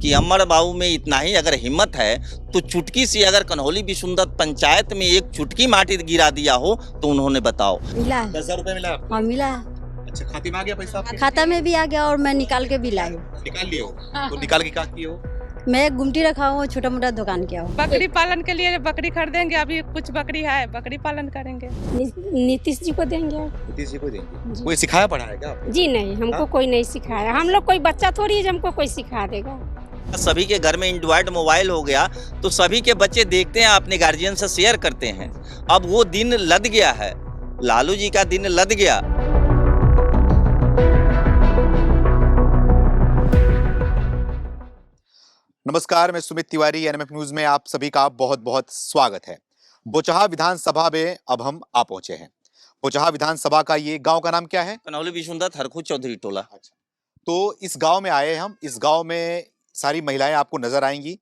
कि अमर बाबू में इतना ही अगर हिम्मत है तो चुटकी सी अगर कन्हौली विशुनदत पंचायत में एक चुटकी माटी गिरा दिया हो तो उन्होंने बताओ। मिला है। 10,000 रुपए मिला आपको? हाँ मिला। अच्छा, खाते में आ गया पैसा आपके? खाता में भी आ गया और मैं निकाल के भी लाई हूँ। निकाल लिए हो? तो निकाल के क्या किए हो? मैं एक गुमटी रखा हूँ, छोटा मोटा दुकान किया हूँ। बकरी पालन के लिए बकरी खरीदेंगे, अभी कुछ बकरी है, बकरी पालन करेंगे। नीतीश जी को देंगे। नीतीश जी को देंगे? कोई सिखाया पढ़ाया क्या आपको? जी नहीं, हमको कोई नहीं सिखाया। हम लोग कोई बच्चा थोड़ी है जो हमको कोई सिखा देगा। सभी के घर में एंड्रॉयड मोबाइल हो गया तो सभी के बच्चे देखते हैं, अपने गार्जियन से शेयर करते हैं। अब वो दिन लद गया है, लालू जी का दिन लद गया। नमस्कार, मैं सुमित तिवारी, एनएमएफ न्यूज में आप सभी का बहुत बहुत स्वागत है। बोचहा विधानसभा में अब हम आ पहुंचे हैं। बोचहा विधानसभा का ये गांव का नाम क्या है? कन्हौली विशुनदत हरखू चौधरी टोला। तो इस गांव में आए हम। इस गांव में सारी महिलाएं आपको नजर आएंगी।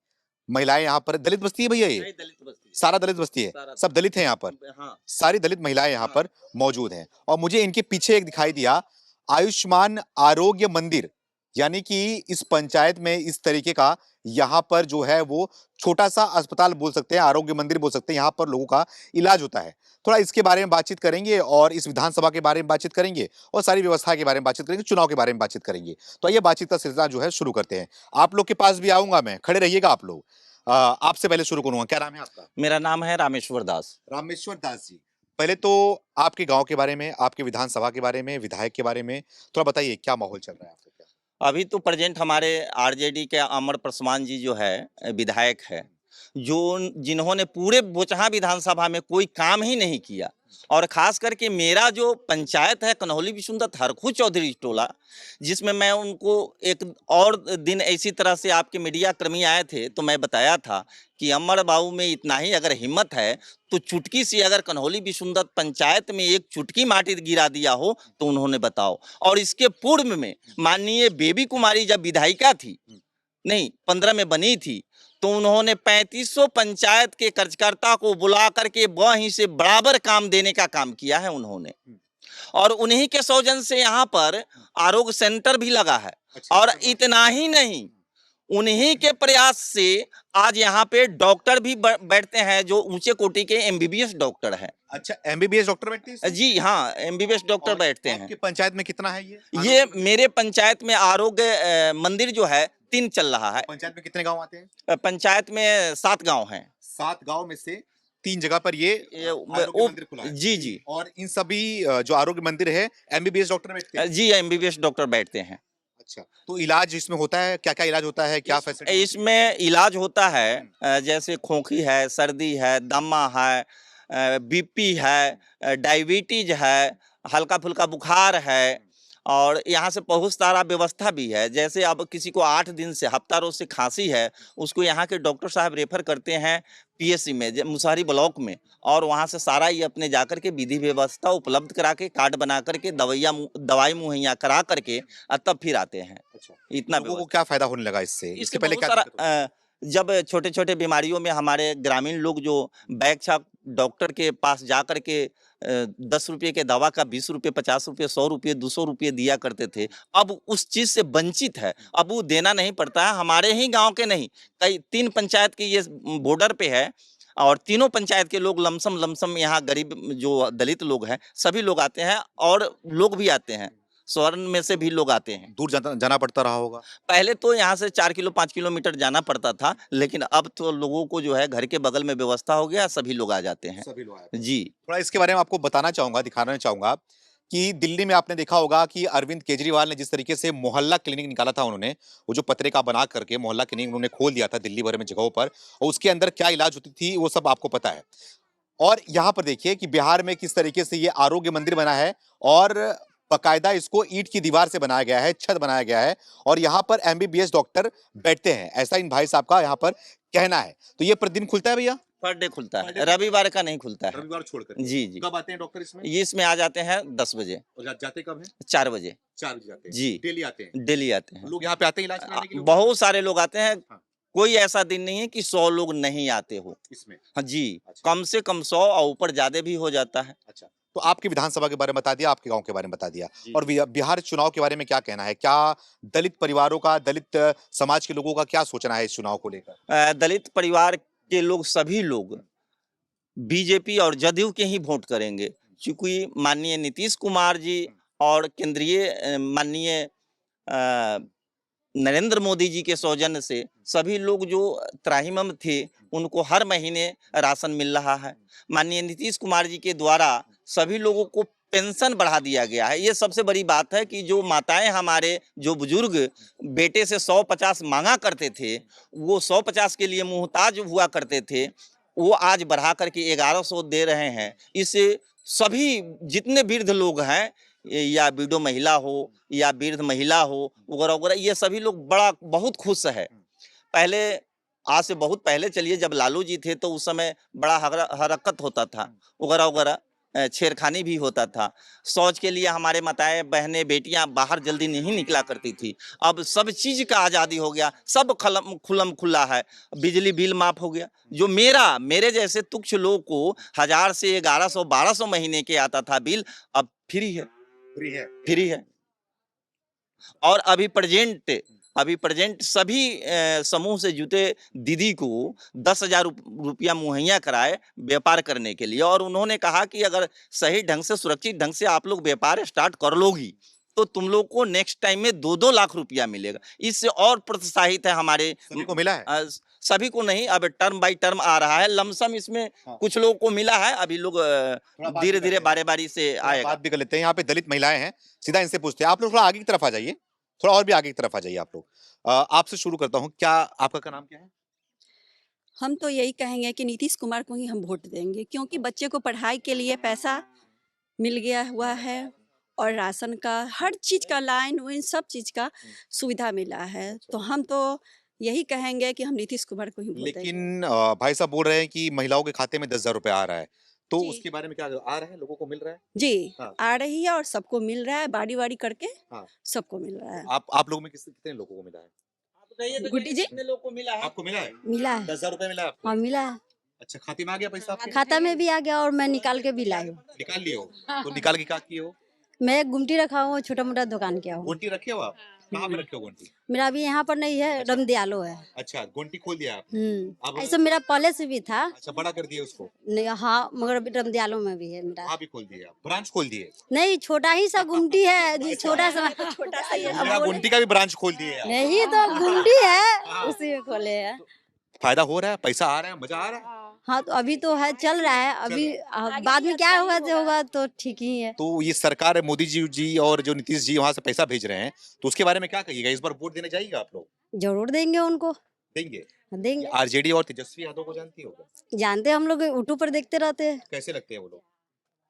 महिलाएं यहाँ पर, दलित बस्ती है भैया, ये दलित बस्ती, सारा दलित बस्ती है, सब दलित हैं यहाँ पर। हाँ। सारी दलित महिलाएं यहाँ पर मौजूद हैं। और मुझे इनके पीछे एक दिखाई दिया आयुष्मान आरोग्य मंदिर, यानी कि इस पंचायत में इस तरीके का यहाँ पर जो है वो छोटा सा अस्पताल बोल सकते हैं, आरोग्य मंदिर बोल सकते हैं। यहाँ पर लोगों का इलाज होता है। थोड़ा इसके बारे में बातचीत करेंगे और इस विधानसभा के बारे में बातचीत करेंगे और सारी व्यवस्था के बारे में बातचीत करेंगे, चुनाव के बारे में बातचीत करेंगे। तो ये बातचीत का सिलसिला जो है शुरू करते हैं। आप लोग के पास भी आऊंगा मैं, खड़े रहिएगा आप लोग। आपसे पहले शुरू करूंगा, क्या नाम है आपका? मेरा नाम है रामेश्वर दास। रामेश्वर दास जी, पहले तो आपके गांव के बारे में, आपके विधानसभा के बारे में, विधायक के बारे में थोड़ा बताइए, क्या माहौल चल रहा है आपका? क्या अभी तो प्रेजेंट हमारे आरजेडी के अमर प्रसवान जी जो है विधायक है, जो जिन्होंने पूरे बोचहा विधानसभा में कोई काम ही नहीं किया। और खास करके मेरा जो पंचायत है कन्हौली विशुनदत हरखू चौधरी टोला, जिसमें मैं उनको एक और दिन इसी तरह से आपके मीडिया कर्मी आए थे तो मैं बताया था कि अमर बाबू में इतना ही अगर हिम्मत है तो चुटकी सी अगर कन्हौली विशुनदत पंचायत में एक चुटकी माटी गिरा दिया हो तो उन्होंने बताओ। और इसके पूर्व में माननीय बेबी कुमारी जब विधायिका थी, नहीं 15 में बनी थी, तो उन्होंने 3500 पंचायत के कार्यकर्ता को बुला करके वहीं से बराबर काम देने का काम किया है उन्होंने। और उन्हीं के सौजन से यहाँ पर आरोग्य सेंटर भी लगा है। और इतना ही नहीं, उन्हीं के प्रयास से आज यहाँ पे डॉक्टर भी बैठते हैं जो ऊंचे कोटि के एमबीबीएस डॉक्टर हैं। अच्छा, एमबीबीएस डॉक्टर बैठते हैं? जी हाँ, एमबीबीएस डॉक्टर बैठते हैं। आपकी पंचायत में कितना है ये मेरे पंचायत में आरोग्य मंदिर जो है 3 चल रहा है। पंचायत में कितने गांव आते हैं? पंचायत में 7 गांव हैं। 7 गांव में से 3 जगह पर ये आरोग्य मंदिर खुला है। जी जी। और इन सभी जो आरोग्य मंदिर है एमबीबीएस डॉक्टर बैठते हैं? जी, एमबीबीएस डॉक्टर बैठते हैं। अच्छा, तो इलाज इसमें होता है? क्या क्या इलाज होता है, क्या फैसिलिटी? इसमें इलाज होता है जैसे खोखी है, सर्दी है, दमा है, बीपी है, डायबिटीज है, हल्का फुल्का बुखार है। और यहाँ से बहुत सारा व्यवस्था भी है। जैसे अब किसी को 8 दिन से हफ्ता रोज से खांसी है, उसको यहाँ के डॉक्टर साहब रेफर करते हैं पीएससी में, मुसहरी ब्लॉक में। और वहाँ से सारा ये अपने जाकर के विधि व्यवस्था उपलब्ध करा के, कार्ड बना करके, दवाई मुहैया करा करके तब फिर आते हैं। अच्छा, इतना लोगों को क्या फायदा होने लगा इससे? इसके पहले क्या दिक्कत होती? जब छोटे छोटे बीमारियों में हमारे ग्रामीण लोग जो बैग छाप डॉक्टर के पास जा कर के 10 रुपये के दवा का 20 रुपये, 50 रुपये, 100 रुपये, 200 रुपये दिया करते थे, अब उस चीज से वंचित है। अब वो देना नहीं पड़ता है। हमारे ही गांव के नहीं, कई 3 पंचायत के ये बॉर्डर पे है और तीनों पंचायत के लोग लमसम यहाँ गरीब जो दलित लोग हैं सभी लोग आते हैं और लोग भी आते हैं, शहर में से भी लोग आते हैं। दूर जाना पड़ता रहा होगा? पहले तो यहाँ से 4 किलो 5 किलोमीटर जाना पड़ता था, लेकिन अब तो लोगों को जो है घर के बगल में व्यवस्था हो गया, सभी लोग आ जाते हैं। सभी लोग आए। जी, थोड़ा इसके बारे में आपको बताना चाहूंगा, दिखाना चाहूंगा कि दिल्ली में आपने देखा होगा कि अरविंद केजरीवाल ने जिस तरीके से मोहल्ला क्लिनिक निकाला था, उन्होंने वो जो पत्रिका बना करके मोहल्ला क्लिनिक उन्होंने खोल दिया था दिल्ली भर में जगहों पर, और उसके अंदर क्या इलाज होती थी वो सब आपको पता है। और यहाँ पर देखिए कि बिहार में किस तरीके से ये आरोग्य मंदिर बना है और बाकायदा इसको ईंट की दीवार से बनाया गया है, छत बनाया गया है और यहाँ पर एमबीबीएस डॉक्टर बैठते हैं, ऐसा इन भाई साहब का यहाँ पर कहना है। तो ये प्रतिदिन खुलता है भैया? पर डे खुलता है, रविवार का नहीं खुलता है। रविवार छोड़कर? जी जी। कब आते हैं डॉक्टर इसमें? ये इसमें आ जाते हैं 10 बजे। और जाते कब है? 4 बजे। 4 बजे जाते हैं? जी, डेली आते हैं? डेली आते हैं। लोग यहाँ पे आते हैं इलाज कराने के लिए? बहुत सारे लोग आते हैं। हाँ। कोई ऐसा दिन नहीं है कि 100 लोग नहीं आते हो इसमें? हाँ जी। अच्छा। कम से कम 100 और ऊपर ज्यादा भी हो जाता है। अच्छा, तो आपकी विधानसभा के बारे में बता दिया, आपके गांव के बारे में बता दिया, जी। और बिहार चुनाव के बारे में क्या कहना है? क्या दलित परिवारों का, दलित समाज के लोगों का क्या सोचना है इस चुनाव को लेकर? दलित परिवार के लोग, सभी लोग बीजेपी और जदयू के ही वोट करेंगे, क्योंकि माननीय नीतीश कुमार जी और केंद्रीय माननीय नरेंद्र मोदी जी के सौजन्य से सभी लोग जो त्राहिमाम थे उनको हर महीने राशन मिल रहा है। माननीय नीतीश कुमार जी के द्वारा सभी लोगों को पेंशन बढ़ा दिया गया है। ये सबसे बड़ी बात है कि जो माताएं, हमारे जो बुजुर्ग बेटे से 150 मांगा करते थे, वो 150 के लिए मुहताज हुआ करते थे, वो आज बढ़ा करके 1100 दे रहे हैं। इससे सभी जितने वृद्ध लोग हैं, या विडो महिला हो या वृद्ध महिला हो वगैरह वगैरह, ये सभी लोग बहुत खुश है। पहले, आज से बहुत पहले चलिए, जब लालू जी थे तो उस समय बड़ा हरकत होता था वगैरह वगैरह, छेड़खानी भी होता था। शौच के लिए हमारे माताएं बहनें बेटियां बाहर जल्दी नहीं निकला करती थी। अब सब चीज का आज़ादी हो गया, सब खुलम खुला है। बिजली बिल माफ हो गया। जो मेरे जैसे तुच्छ लोग को 1000 से 1100 1200 महीने के आता था बिल, अब फ्री है। फ्री है। और अभी प्रेजेंट सभी समूह से जुटे दीदी को 10,000 रुपया मुहैया कराए व्यापार करने के लिए, और उन्होंने कहा कि अगर सही ढंग से, सुरक्षित ढंग से आप लोग व्यापार स्टार्ट कर लोगी तो तुम लोग को नेक्स्ट टाइम में 2-2 लाख रुपया मिलेगा। इससे और प्रोत्साहित है हमारे सभी को मिला है? सभी को नहीं, अब टर्म बाई टर्म आ रहा है, लमसम इसमें कुछ लोगों को मिला है। अभी लोग धीरे धीरे बारी से आएगा। बात भी कर लेते हैं। यहाँ पे दलित महिलाएं हैं, सीधा इनसे पूछते हैं। आप लोग थोड़ा आगे की तरफ आ जाइए, थोड़ा और भी आगे की तरफ आ जाइए आप लोग। आपसे शुरू करता हूँ, क्या आपका नाम क्या है? हम तो यही कहेंगे कि नीतीश कुमार को ही हम वोट देंगे, क्योंकि बच्चे को पढ़ाई के लिए पैसा मिल गया हुआ है और राशन का, हर चीज का, लाइन वाइन सब चीज का सुविधा मिला है। तो हम तो यही कहेंगे कि हम नीतीश कुमार को ही वोट देंगे। लेकिन भाई साहब बोल रहे हैं कि महिलाओं के खाते में 10,000 रुपए आ रहा है, तो जी। उसके बारे में क्या आ रहा है? लोगों को मिल रहा है? जी, हाँ। आ रही है और सबको मिल रहा है, बाड़ी करके हाँ। सबको मिल रहा है। आप लोगों में कितने लोगों को मिला है? गुड्डी जी, कितने लोग को मिला है? आपको मिला है? मिला है। 10,000 रुपए मिला है आपको? हाँ, मिला है। अच्छा, खाते में आ गया पैसा आपके? खाता में भी आ गया और मैं निकाल के भी लाई हूँ। निकाल लिए हो? तो निकाल के क्या किए हो? मैं एक गुमटी रखा हूँ, छोटा मोटा दुकान किया हूँ। गोंटी रखे हो आप? कहाँ पे रखे हो गोंटी? मेरा अभी यहाँ पर नहीं है, रमदयालो है। अच्छा, गोंटी खोल दिया आपने? अब ऐसा मेरा पहले से भी था। अच्छा, बड़ा कर दिए उसको? नहीं, हाँ, मगर अभी रमदयालो में भी है मेरा। वहाँ भी खोल दिए आप? ब्रांच खोल दिए? नहीं, छोटा ही सा गुमटी है जी, छोटा सा ही है। मेरा गोंटी का भी ब्रांच खोल दिए आप? नहीं, तो गुमटी है, उसी में खोले हैं। फायदा हो रहा है? पैसा आ रहा है? मजा आ रहा है? हाँ, तो अभी तो है, चल रहा है। अभी बाद में क्या होगा जो होगा तो ठीक ही है। तो ये सरकार, मोदी जी और जो नीतीश जी वहाँ से पैसा भेज रहे हैं, तो उसके बारे में क्या कहिएगा? इस बार वोट देने जाइएगा आप लोग? जरूर देंगे उनको। देंगे? आरजेडी और तेजस्वी यादव को जानती होगा? जानते, हम लोग यूट्यूब पर देखते रहते हैं। कैसे लगते हैं वो लोग?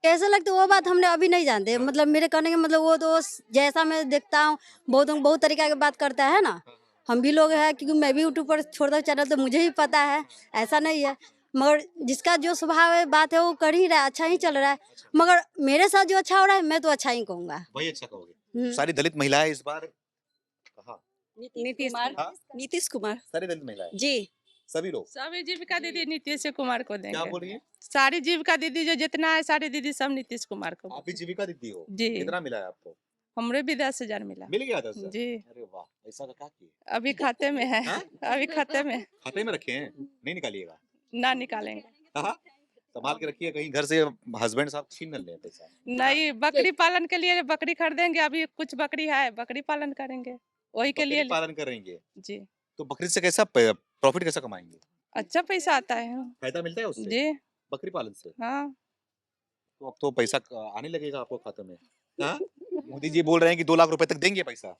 कैसे लगते वो बात हमने अभी नहीं जानते। मतलब मेरे कहने का मतलब, वो तो जैसा मैं देखता हूँ, बहुत तरीका की बात करता है ना। हम भी लोग हैं, क्योंकि मैं भी यूट्यूब पर छोड़ता चैनल, तो मुझे ही पता है, ऐसा नहीं है। मगर जिसका जो स्वभाव है, बात है, वो कर ही रहा है, अच्छा ही चल रहा है। मगर मेरे साथ जो अच्छा हो रहा है, मैं तो अच्छा ही कहूँगा। वही अच्छा कहोगे? सारी दलित महिलाएं इस बार कहाँ? नीतीश कुमार सारी दलित महिलाएं जी, सभी लोग? सभी जीविका दीदी नीतीश कुमार को क्या देंगे। बोल रही है? सारी जीविका दीदी जो जितना है, सारी दीदी सब नीतीश कुमार को। आप भी जीविका दीदी हो? जी। कितना मिला है आपको? हमरे भी 10,000 मिला। मिल गया 10,000? जी, अरे वाह, ऐसा का क्या किए? अभी खाते में है। हाँ? अभी खाते में खाते में रखे हैं, नहीं निकालिएगा? ना निकालेंगे। हाँ? संभाल के रखिए, कहीं घर से हस्बैंड साहब छीन न लें पैसा। नहीं, बकरी पालन के लिए बकरी खरीदेंगे। अभी कुछ बकरी है, बकरी पालन करेंगे, वही के लिए। बकरी पालन करेंगे जी, तो बकरी से कैसा प्रॉफिट कैसा कमाएंगे? अच्छा पैसा आता है। फायदा मिलता है उससे? जी, बकरी पालन से? हाँ। तो अब तो पैसा आने लगेगा आपको खाते में। हाँ? मोदी जी बोल रहे हैं कि 2 लाख रुपए तक देंगे पैसा।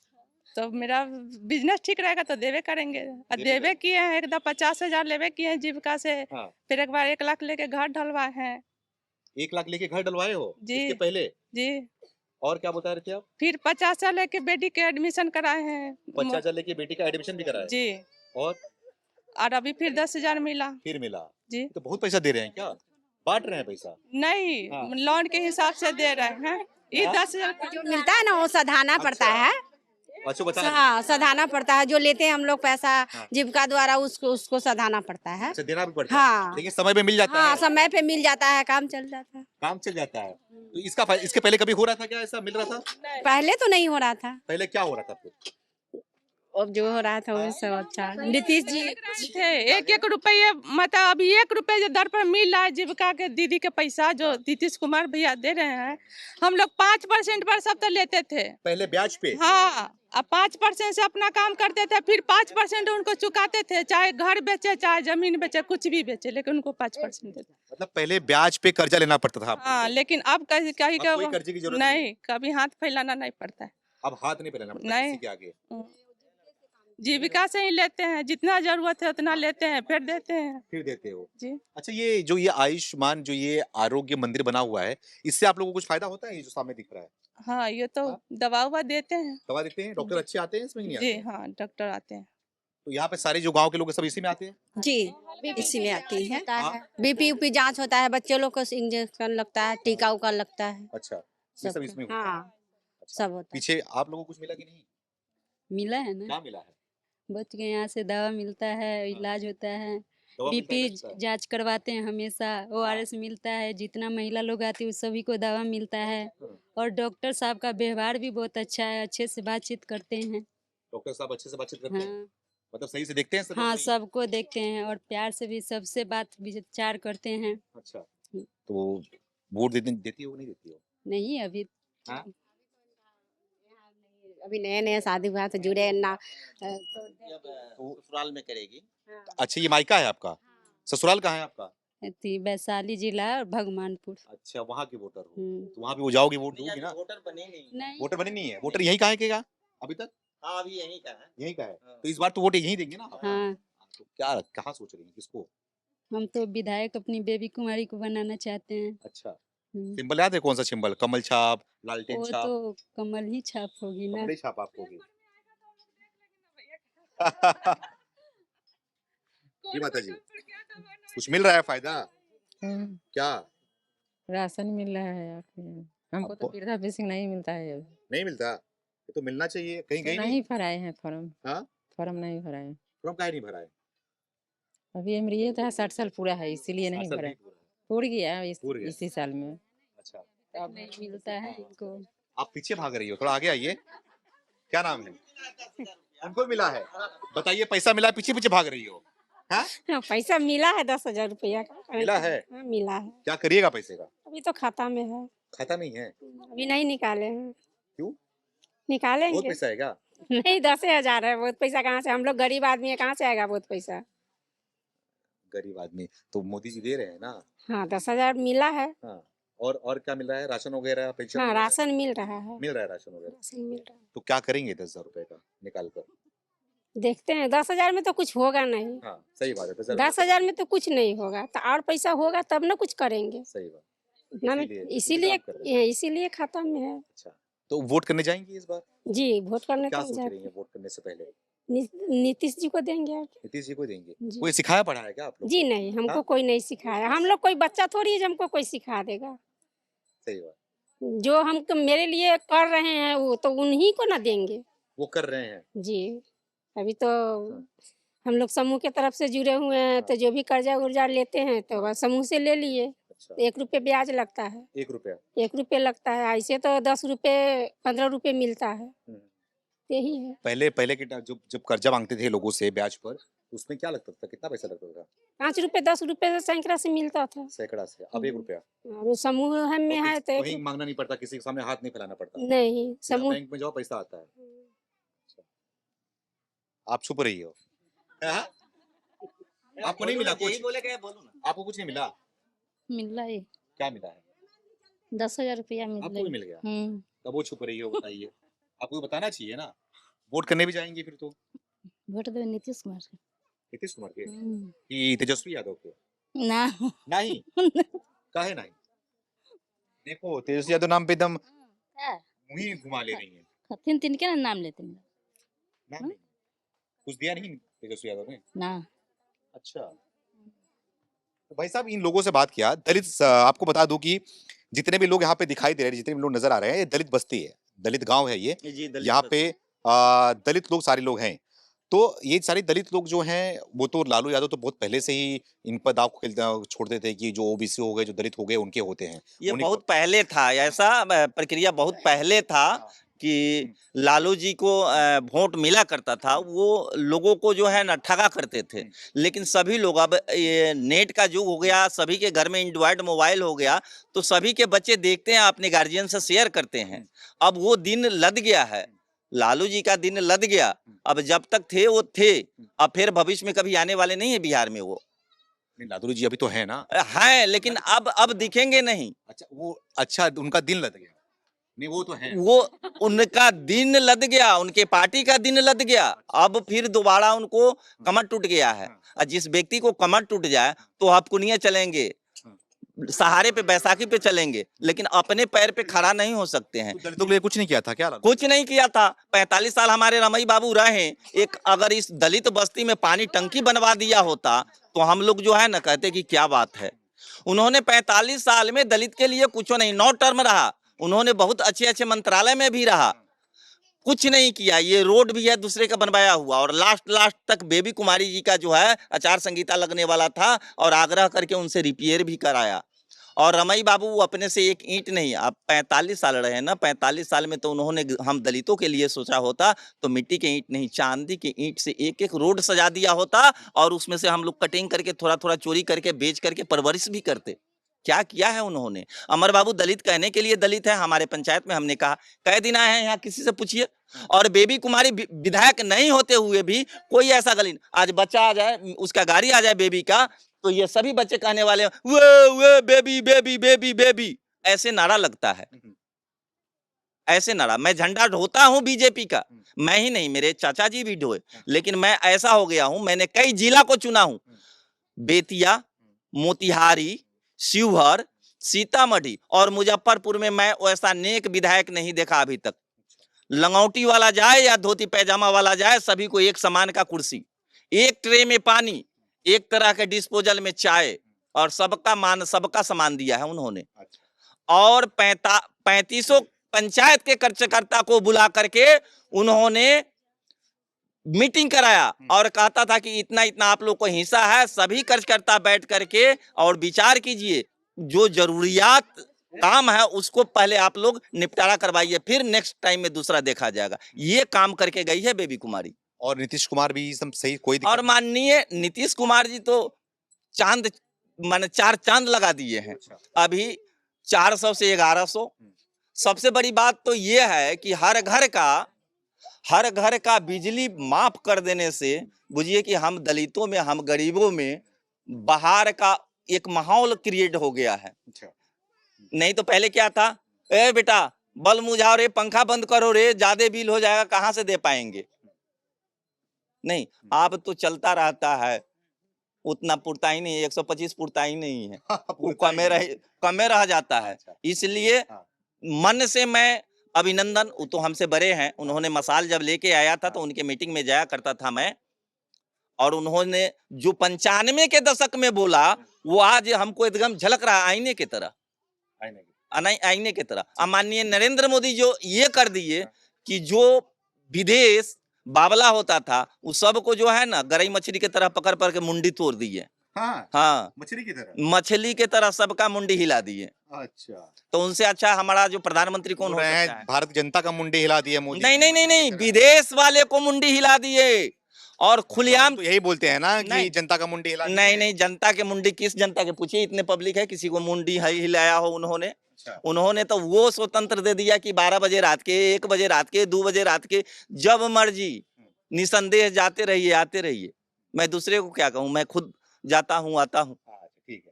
तो मेरा बिजनेस ठीक रहेगा तो देवे करेंगे। देवे किए हैं, एकदम 50,000 लेवे किए हैं जीविका से। हाँ। फिर एक बार 1 लाख लेके घर ढलवाए हैं। 1 लाख लेके घर डलवाए हो? जी। इसके पहले? जी, और क्या बता रहे थे आप? फिर 50,000 लेके बेटी के एडमिशन कराए हैं। 50,000 लेके बेटी का एडमिशन भी कराया? जी, और अभी फिर 10,000 मिला। फिर मिला? जी, तो बहुत पैसा दे रहे हैं क्या? बांट रहे हैं पैसा? नहीं, हाँ। लोन के हिसाब से दे रहे हैं। ये 10,000 जो मिलता है ना वो सधाना पड़ता है। अच्छा बता रहे हैं। हाँ सधाना पड़ता है, जो लेते हैं हम लोग पैसा हाँ। जीविका द्वारा उसको उसको सधाना पड़ता है। अच्छा देना भी पड़ता है हाँ लेकिन समय पे मिल जाता हाँ है, समय पे मिल जाता है, काम चल जाता है। काम चल जाता है। तो इसके पहले कभी हो रहा था क्या, ऐसा मिल रहा था? पहले तो नहीं हो रहा था, पहले क्या हो रहा था फिर? अब जो हो रहा था वो सब अच्छा। नीतीश जी थे एक एक रुपये, मतलब अभी 1 रुपये जो दर पर मिल रहा है जीविका के दीदी के पैसा जो नीतीश कुमार भैया दे रहे हैं, हम लोग 5% पर सब तो लेते थे। पहले ब्याज पे? हाँ, अब 5% से अपना काम करते थे, फिर 5% उनको चुकाते थे, चाहे घर बेचे चाहे जमीन बेचे कुछ भी बेचे, लेकिन उनको 5% देते। मतलब पहले ब्याज पे कर्जा लेना पड़ता था आपको? हाँ, लेकिन अब कहीं कहीं अब कोई कर्जे की जरूरत नहीं, कभी हाथ फैलाना नहीं पड़ता है। अब हाथ नहीं फैलाना पड़ता नहीं। किसी के आगे। जीविका से ही लेते हैं, जितना जरूरत है उतना लेते हैं, फिर देते हैं फिर देते हो। जी। अच्छा ये आयुष्मान जो ये आरोग्य मंदिर बना हुआ है, इससे आप लोगों को कुछ फायदा होता है? ये जो सामने दिख रहा है, हाँ, ये तो हाँ? दवा उवा देते हैं। दवा देते हैं, डॉक्टर अच्छे आते हैं इसमें कि नहीं आते जी हैं? हाँ, डॉक्टर आते हैं। तो यहाँ पे सारे जो गांव के लोग हैं सब इसी में आते हैं? जी इसी में आती है। हाँ? बीपी उपी जांच होता है, बच्चे लोग को इंजेक्शन लगता है, टीका उका लगता है, अच्छा ये सब इसमें होता है। हाँ अच्छा, सब होता है। पीछे आप लोगों को कुछ मिला कि नहीं? मिला है ना, क्या मिला है? बच के यहाँ से दवा मिलता है, इलाज होता है, दवा मिलता है बीपी ना इसका? जांच करवाते हैं हमेशा, ORS मिलता है, जितना महिला लोग आती है उस सभी को दवा मिलता है। हाँ। और डॉक्टर साहब का व्यवहार भी बहुत अच्छा है, अच्छे से बातचीत करते हैं। डॉक्टर साहब अच्छे से बातचीत करते हैं? हाँ मतलब सही से देखते हैं सब? हाँ, सही? सबको देखते हैं और प्यार से भी सबसे बात विचार करते हैं। अच्छा तो वोट देती हो नहीं देती हो? नहीं अभी हाँ? अभी नए नए शादी हुआ तो जुड़े ना। अब ससुराल में करेगी। अच्छा ये मायका है आपका? ससुराल कहाँ है आपका? थी वैशाली जिला और भगवानपुर। अच्छा वहाँ की वोटर हो, हम्म। तो वहाँ भी वो जाओगे वोट दोगी ना? वोटर बने नहीं। नहीं वोटर बने नहीं है, वोटर यही कहाँ के का अभी तक? हाँ, अभी यहीं का है। यही का है, हाँ। तो इस बार तो वोट यही देंगे ना आप? हाँ, तो क्या कहाँ सोच रही हैं किसको? हम तो विधायक अपनी बेबी कुमारी को बनाना चाहते हैं। अच्छा हम्म, सिंबल याद है कौन सा सिंबल? कमल छाप, लालटेन वो छाप? तो कमल ही छाप होगी ना। कमल छाप आपको होगी। जी माता जी कुछ मिल रहा है फायदा? क्या राशन मिल रहा है आपके यहाँ। हमको तो आपको- वृद्धा पेंशन नहीं मिलता है अभी। नहीं मिलता? ये तो मिलना चाहिए, कहीं कहीं नहीं। नहीं भराए हैं फॉर्म। हाँ? फॉर्म नहीं भराए। फॉर्म काहे नहीं भरा है? अभी मेरी ये था 60 साल पूरा है इसीलिए नहीं 60 साल भरा। नहीं पूरा है। पूर गया पूर गया। इसी साल में। अच्छा अब नहीं मिलता है इनको। आप पीछे भाग रही हो, थोड़ा आगे आइए। क्या नाम है? उनको मिला है, बताइए पैसा मिला है, पीछे पीछे भाग रही हो? हाँ? हाँ, पैसा मिला है 10,000 रुपया का। मिला है? हाँ, मिला है, क्या करिएगा पैसे का? अभी तो खाता में है, खाता नहीं है? अभी नहीं निकाले हैं। क्यों? बहुत निकालेंगे। पैसा है क्या? नहीं 10,000 है, बहुत पैसा कहाँ से, हम लोग गरीब आदमी है, कहाँ से आएगा बहुत पैसा। गरीब आदमी तो मोदी जी दे रहे हैं ना। हाँ 10,000 मिला है। हाँ और क्या मिल रहा है? राशन वगैरह, पेंशन हाँ वगैरह? राशन मिल रहा है, मिल रहा है राशन वगैरह। राशन मिल रहा है। तो क्या करेंगे 10,000 रुपए का निकाल कर? देखते हैं 10,000 में तो कुछ होगा नहीं, हाँ सही बात है, 10,000 10,000 में तो कुछ नहीं होगा, तो और पैसा होगा तब ना कुछ करेंगे। सही बात। इतना में इसीलिए काम कर रहे हैं। इसीलिए खाता में है। अच्छा तो वोट करने जाएंगी इस बार? जी वोट करने क्या तो सोच जा रही हैं वोट करने से पहले? नीतीश जी को देंगे और क्या। नीतीश जी को देंगे? जी। कोई सिखाया पढ़ाया क्या आप लोग? जी नहीं, हमको हाँ? कोई नहीं सिखाया, हम लोग कोई बच्चा थोड़ी है जो हमको कोई सिखा देगा। सही बात। जो हम मेरे लिए कर रहे हैं वो तो उन्हीं को ना देंगे। वो कर रहे हैं। जी अभी तो हम लोग समूह के तरफ से जुड़े हुए हैं, तो जो भी कर्जा उर्जा लेते हैं तो बस समूह से ले लिए। अच्छा 1 रुपये ब्याज लगता है, 1 रुपया। 1 रुपये लगता है, ऐसे तो 10 रुपये 15 रुपये मिलता है, हम्म। यही है। पहले के जब कर्जा मांगते थे लोगों से ब्याज पर, उसमें क्या लगता था, कितना पैसा लगता था? 5 रुपये 10 रुपये सैकड़ा से मिलता था। सैकड़ा से, अब 1 रुपया। अभी समूह में है तो कहीं मांगना नहीं पड़ता, किसी के सामने हाथ नहीं फैलाना पड़ता, नहीं सीधा समूह। बैंक में जाओ पैसा आता है। आप छुप रही हो? हाँ? आपको नहीं मिला कुछ? बोले क्या बोलो ना। आपको कुछ नहीं मिला? मिल रहा है क्या मिला है? 10,000 रुपया मिल आपको भी मिल गया? हम्म, तब वो छुप रही हो, बताइए। आपको बताना चाहिए ना, वोट करने भी जाएंगे फिर तो। वोट दो नीतीश कुमार को। नीतीश कुमार के हम्म, कि तेजस्वी यादव के? ना नहीं काहे नहीं? देखो तेजस्वी यादव नाम पे एकदम मुंह घुमा ले रही है। तीन तीन के नाम लेते हैं नाम नहीं कुछ दिया नहीं तेजस्वी यादव ने? ना। अच्छा तो भाई साहब इन लोगों से बात किया। दलित आपको बता दूं कि जितने भी लोग यहाँ पे दिखाई दे रहे हैं, जितने भी लोग नजर आ रहे हैं, ये दलित बस्ती है, दलित गांव है ये। जी, दलित यहाँ बस्ती। पे दलित लोग सारे लोग हैं, तो ये सारे दलित लोग जो हैं वो तो लालू यादव तो बहुत पहले से ही इन पर दाव छोड़ते थे कि जो ओबीसी हो गए, जो दलित हो गए, उनके होते हैं। ये उन्हीं बहुत को- पहले था, ऐसा प्रक्रिया बहुत पहले था कि लालू जी को वोट मिला करता था, वो लोगों को जो है ना ठगा करते थे। लेकिन सभी लोग, अब ये नेट का युग हो गया, सभी के घर में एंड्रॉयड मोबाइल हो गया, तो सभी के बच्चे देखते हैं, अपने गार्जियन से शेयर करते हैं। अब वो दिन लद गया है, लालू जी का दिन लद गया। अब जब तक थे वो थे, अब फिर भविष्य में कभी आने वाले नहीं है बिहार में वो। नहीं, लालू जी अभी तो है ना। हैं, लेकिन अब दिखेंगे नहीं। अच्छा, वो अच्छा उनका दिन लग गया। नहीं, वो तो है। वो उनका दिन लद गया, उनके पार्टी का दिन लद गया। अब फिर दोबारा उनको कमर टूट गया है। और जिस व्यक्ति को कमर टूट जाए तो आप कुनिया चलेंगे, सहारे पे, बैसाखी पे चलेंगे, लेकिन अपने पैर पे खड़ा नहीं हो सकते हैं। तो दलितों के लिए कुछ नहीं किया था क्या लालू? कुछ नहीं किया था। 45 साल हमारे रमई बाबू रहे। एक अगर इस दलित बस्ती में पानी टंकी बनवा दिया होता तो हम लोग जो है ना कहते कि क्या बात है। उन्होंने 45 साल में दलित के लिए कुछ नहीं, 9 टर्म रहा, उन्होंने बहुत अच्छे अच्छे मंत्रालय में भी रहा, कुछ नहीं किया। ये रोड भी है दूसरे का बनवाया हुआ, और लास्ट तक बेबी कुमारी जी का जो है आचार संहिता लगने वाला था, और आग्रह करके उनसे रिपेयर भी कराया। और रमई बाबू अपने से एक ईंट नहीं, आप 45 साल रहे ना, 45 साल में तो उन्होंने हम दलितों के लिए सोचा होता तो मिट्टी के ईंट नहीं, चांदी के ईंट से एक एक रोड सजा दिया होता, और उसमें से हम लोग कटिंग करके थोड़ा थोड़ा चोरी करके बेच करके परवरिश भी करते। क्या किया है उन्होंने। अमर बाबू दलित कहने के लिए दलित है। हमारे पंचायत में हमने कहा, कई दिन आए हैं यहाँ, किसी से पूछिए। और बेबी कुमारी विधायक नहीं होते हुए भी कोई ऐसा गली, आज बच्चा आ जाए, उसका गाड़ी आ जाए बेबी का, तो ये सभी बच्चे कहने वाले वो बेबी बेबी बेबी बेबी, ऐसे नारा लगता है, ऐसे नारा। मैं झंडा ढोता हूँ बीजेपी का, मैं ही नहीं, मेरे चाचा जी भी ढोए, लेकिन मैं ऐसा हो गया हूँ, मैंने कई जिला को चुना हूँ, बेतिया, मोतिहारी, शिवहर, सीतामढ़ी और मुजफ्फरपुर में मैं वैसा नेक विधायक नहीं देखा अभी तक। लंगौटी वाला जाए या धोती पैजामा वाला जाए, सभी को एक समान का कुर्सी, एक ट्रे में पानी, एक तरह के डिस्पोजल में चाय, और सबका सामान दिया है उन्होंने। और 3500 पंचायत के कार्यकर्ता को बुला करके उन्होंने मीटिंग कराया, और कहता था कि इतना इतना आप लोग को हिस्सा है, सभी कार्यकर्ता बैठ करके और विचार कीजिए, जो जरूरियात काम है उसको पहले आप लोग निपटारा करवाइए, फिर नेक्स्ट टाइम में दूसरा देखा जाएगा। ये काम करके गई है बेबी कुमारी। और नीतीश कुमार भी एकदम सही, कोई और माननीय नीतीश कुमार जी तो चांद, माने 4 चांद लगा दिए हैं अभी, 400 से 1100। सबसे बड़ी बात तो ये है कि हर घर का बिजली माफ कर देने से, बुझिए कि हम दलितों में, हम गरीबों में बाहर का एक माहौल क्रिएट हो गया है। नहीं तो पहले क्या था, ए बेटा बल्ब बुझाओ रे, पंखा बंद करो रे, ज्यादा बिल हो जाएगा, कहाँ से दे पाएंगे। नहीं, अब तो चलता रहता है, उतना पुरता ही नहीं, 125 पुरता ही नहीं है, वो कमे रह जाता है। इसलिए मन से मैं अभिनंदन, वो तो हमसे बड़े हैं, उन्होंने मसाल जब लेके आया था तो उनके मीटिंग में जाया करता था मैं, और उन्होंने जो 95 के दशक में बोला वो आज हमको एकदम झलक रहा आईने की तरह, आईने की तरह। माननीय नरेंद्र मोदी जो ये कर दिए कि जो विदेश बावला होता था उस सबको जो है ना गरई मछली की तरह पकड़ के मुंडी तोड़ दिए। हाँ, मछली की तरह सबका मुंडी हिला दिए। अच्छा, तो उनसे अच्छा हमारा जो प्रधानमंत्री कौन हो सकता है। भारत जनता का मुंडी हिला दिया मोदी। नहीं, विदेश वाले को मुंडी हिला दिए, और खुलेआम तो यही बोलते हैं ना कि जनता का मुंडी हिला दिया। नहीं, जनता के मुंडी, किस जनता के पूछिए, इतने पब्लिक है किसी को मुंडी हिलाया हो उन्होंने। उन्होंने तो वो स्वतंत्र दे दिया कि 12 बजे रात के, 1 बजे रात के, 2 बजे रात के, जब मर्जी निसंदेह जाते रहिए, आते रहिए। मैं दूसरे को क्या कहूँ, मैं खुद जाता हूँ, आता हूँ।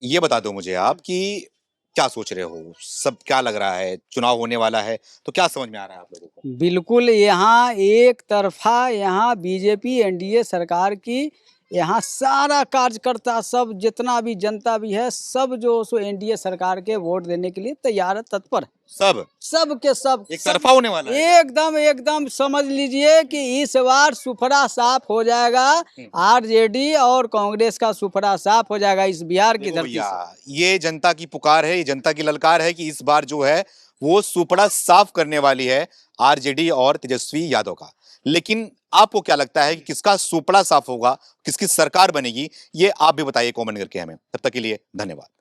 ये बता दो मुझे आप कि क्या सोच रहे हो, सब क्या लग रहा है, चुनाव होने वाला है तो क्या समझ में आ रहा है आप लोगों को? बिल्कुल, यहाँ एक तरफा, यहाँ बीजेपी एनडीए सरकार की, यहाँ सारा कार्यकर्ता सब, जितना भी जनता भी है, सब जो सो एनडीए सरकार के वोट देने के लिए तैयार है, तत्पर। सब के सब एक तरफा होने वाला है। एकदम समझ लीजिए कि इस बार सुफरा साफ हो जाएगा, आरजेडी और कांग्रेस का सुफरा साफ हो जाएगा इस बिहार की धरती से। ये जनता की पुकार है, ये जनता की ललकार है कि इस बार जो है वो सुपड़ा साफ करने वाली है आरजेडी और तेजस्वी यादव का। लेकिन आपको क्या लगता है कि किसका सुपड़ा साफ होगा, किसकी सरकार बनेगी, ये आप भी बताइए कमेंट करके हमें। तब तक के लिए धन्यवाद।